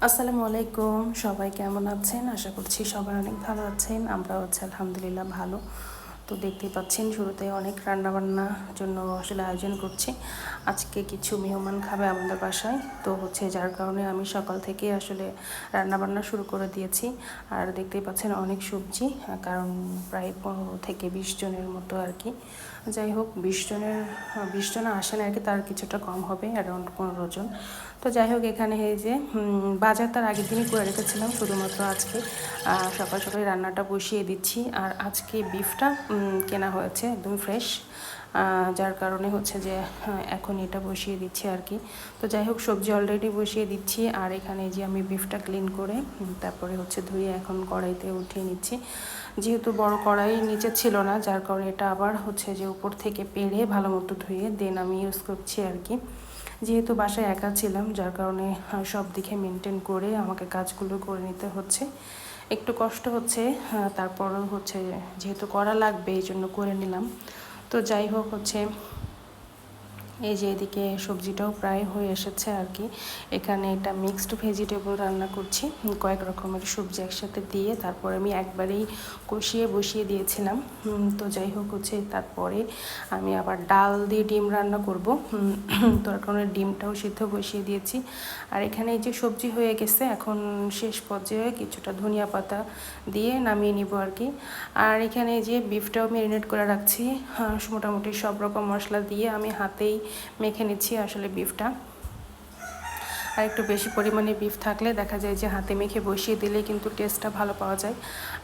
আসসালামু আলাইকুম, সবাই কেমন আছেন? আশা করছি সবাই অনেক ভালো আছেন। আমরাও আছি আলহামদুলিল্লাহ ভালো। তো দেখতেই পাচ্ছেন শুরুতে অনেক রান্নাবান্নার জন্য আসলে আয়োজন করছি। আজকে কিছু মেহমান খাবে আমাদের বাসায়, তো যার কারণে আমি সকাল থেকে আসলে রান্নাবান্না শুরু করে দিয়েছি। আর দেখতেই পাচ্ছেন অনেক সবজি, কারণ প্রায় 15 থেকে 20 জনের মতো আর কি। যাই হোক, 20 জন আসেন আর কি, তার কিছুটা কম হবে, অ্যারাউন্ড 15 জন। তো যাই হোক, এখানে এই যে বাজার তার আগের দিনই করে রেখেছিলাম, শুধুমাত্র আজকে সকাল সকালে রান্নাটা বসিয়ে দিচ্ছি। আর আজকে বিফটা কেনা হয়েছে একদম ফ্রেশ, যার কারণে এখন এটা বসিয়ে দিচ্ছি আর কি। তো যাই হোক, সবজি অলরেডি বসিয়ে দিচ্ছি। আর এখানে যে আমি বিফটা ক্লিন করে তারপরে ধুয়ে এখন কড়াইতে উঠিয়ে নিচ্ছি। যেহেতু বড় কড়াই নিচে ছিল না, যার কারণে এটা আবার যে উপর থেকে পেড়ে ভালো মতো ধুয়ে দেন আমি ইউজ করছি আর কি। যেহেতু বাসায় একা ছিলাম, যার কারণে সব দিকে মেনটেন করে আমাকে কাজগুলো করে নিতে হচ্ছে। একটু কষ্ট হচ্ছে, তারপরও যেহেতু করা লাগবে এই জন্য করে নিলাম। তো যাই হোক, এই যে এদিকে সবজিটাও প্রায় হয়ে এসেছে আর কি। এখানে এটা মিক্সড ভেজিটেবল রান্না করছি, কয়েক রকমের সবজি একসাথে দিয়ে তারপরে আমি একবারেই কষিয়ে বসিয়ে দিয়েছিলাম। তো যাই হোক, তারপরে আমি আবার ডাল দিয়ে ডিম রান্না করব, তার কারণে ডিমটাও সিদ্ধ বসিয়ে দিয়েছি। আর এখানে এই যে সবজি হয়ে গেছে, এখন শেষ পর্যায়ে কিছুটা ধনিয়া পাতা দিয়ে নামিয়ে নিব আর কি। আর এখানে যে বিফটাও ম্যারিনেট করে রাখছি, মোটামুটি সব রকম মশলা দিয়ে আমি হাতেই মেখে নিচ্ছি আসলে বিফটা। আর একটু বেশি পরিমাণে বিফ থাকলে দেখা যায় যে হাতে মেখে বসিয়ে দিলেই কিন্তু টেস্টটা ভালো পাওয়া যায়।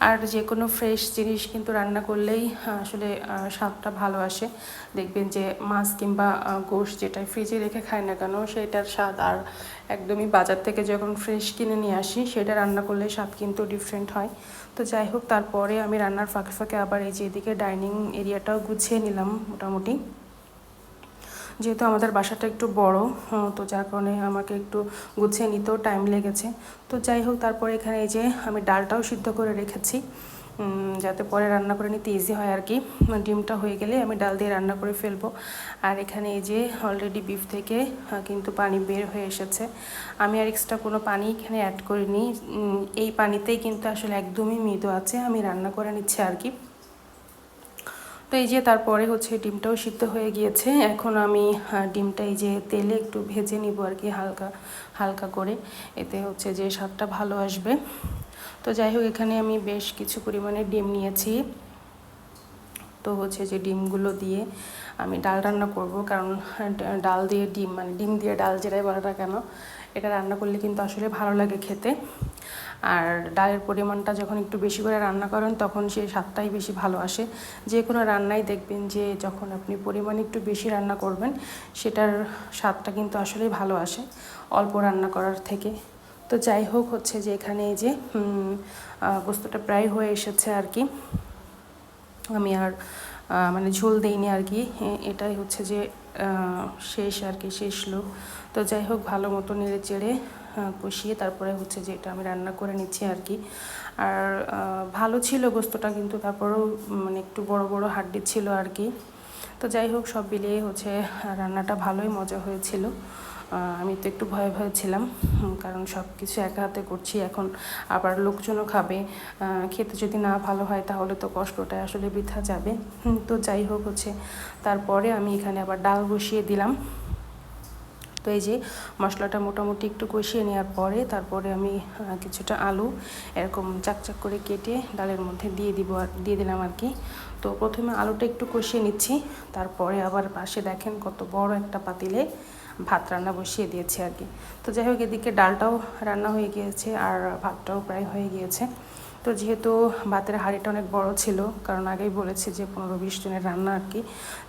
আর যে কোনো ফ্রেশ জিনিস কিন্তু রান্না করলেই আসলে স্বাদটা ভালো আসে। দেখবেন যে মাছ কিংবা গোশত যেটা ফ্রিজে রেখে খায় না কেন, সেটার স্বাদ আর একদমই বাজার থেকে যখন ফ্রেশ কিনে নিয়ে আসি সেটা রান্না করলে স্বাদ কিন্তু ডিফারেন্ট হয়। তো যাই হোক, তারপরে আমি রান্নার ফাঁকে ফাঁকে আবার এই যে এদিকে ডাইনিং এরিয়াটাও গুছিয়ে নিলাম মোটামুটি। যেহেতু আমাদের বাসাটা একটু বড়, তো যার কারণে আমাকে একটু গুছিয়ে নিতেও টাইম লেগেছে। তো যাই হোক, তারপরে এখানে এই যে আমি ডালটাও সিদ্ধ করে রেখেছি, যাতে পরে রান্না করে নিতে ইজি হয় আর কি। ডিমটা হয়ে গেলে আমি ডাল দিয়ে রান্না করে ফেলবো। আর এখানে এই যে অলরেডি বিফ থেকে কিন্তু পানি বের হয়ে এসেছে। আমি আর এক্সট্রা কোনো পানি এখানে অ্যাড করিনি, এই পানিতেই কিন্তু আসলে একদমই মৃদু আছে আমি রান্না করে নিচ্ছি আর কি। তো এই যে তারপরে ডিমটাও সিদ্ধ হয়ে গিয়েছে। এখন আমি ডিমটা এই যে তেলে একটু ভেজে নিব আর কি, হালকা হালকা করে, এতে যে স্বাদটা ভালো আসবে। তো যাই হোক, এখানে আমি বেশ কিছু পরিমাণে ডিম নিয়েছি। তো যে ডিমগুলো দিয়ে আমি ডাল রান্না করব, কারণ ডাল দিয়ে ডিম মানে ডিম দিয়ে ডাল যেটাই বলে না কেন, এটা রান্না করলে কিন্তু আসলে ভালো লাগে খেতে। আর ডালের পরিমাণটা যখন একটু বেশি করে রান্না করেন তখন সেই স্বাদটাই বেশি ভালো আসে। যে কোনো রান্নাই দেখবেন যে যখন আপনি পরিমাণ একটু বেশি রান্না করবেন, সেটার স্বাদটা কিন্তু আসলেই ভালো আসে অল্প রান্না করার থেকে। তো যাই হোক, যে এখানে এই যে গোস্তটা প্রায় হয়ে এসেছে আর কি। আমি আর মানে ঝোল দিইনি আর কি, এটাই যে শেষ আর কি, শেষ লুক। তো যাই হোক, ভালো মতো নেড়ে চেড়ে কষিয়ে তারপরে যে এটা আমি রান্না করে নিচ্ছি আর কি। আর ভালো ছিল গোস্তটা, কিন্তু তারপরেও মানে একটু বড় বড় হাড্ডি ছিল আর কি। তো যাই হোক, সব মিলিয়ে রান্নাটা ভালোই মজা হয়েছিল। আমি তো একটু ভয়ে ভয়ে ছিলাম, কারণ সব কিছু একা হাতে করছি, এখন আবার লোকজনও খাবে, খেতে যদি না ভালো হয় তাহলে তো কষ্টটা আসলে বৃথা যাবে। তো যাই হোক, তারপরে আমি এখানে আবার ডাল বসিয়ে দিলাম। তো এই যে মশলাটা মোটামুটি একটু কষিয়ে নেওয়ার পরে তারপরে আমি কিছুটা আলু এরকম চাকচাক করে কেটে ডালের মধ্যে দিয়ে দিলাম আর কি। তো প্রথমে আলুটা একটু কষিয়ে নিচ্ছি, তারপরে আবার পাশে দেখেন কত বড় একটা পাতিলে ভাত রান্না বসিয়ে দিয়েছি আর কি। তো যাই হোক, এদিকে ডালটাও রান্না হয়ে গিয়েছে আর ভাতটাও প্রায় হয়ে গিয়েছে। তো যেহেতু ভাতের হাঁড়িটা অনেক বড় ছিল, কারণ আগেই বলেছি যে 15-20 জনের রান্না আর কি,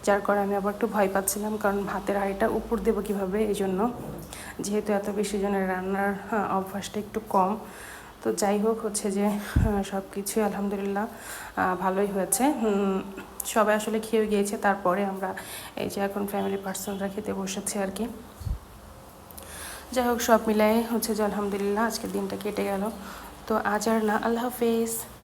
যার কারণে আমি আবার একটু ভয় পাচ্ছিলাম, কারণ ভাতের হাঁড়িটা উপর দেবো কীভাবে, এই জন্য। যেহেতু এত বেশি জনের রান্নার অভ্যাসটা একটু কম। তো যাই হোক, যে সব কিছুই আলহামদুলিল্লাহ ভালোই হয়েছে। সবাই আসলে খেয়ে গিয়েছে, তারপরে আমরা এই যে এখন ফ্যামিলি পার্সনরা খেতে বসেছে আর কি। যাই হোক, সব মিলাই যে আলহামদুলিল্লাহ আজকের দিনটা কেটে গেল। তো আজ আর না, আল্লাহ হাফেজ।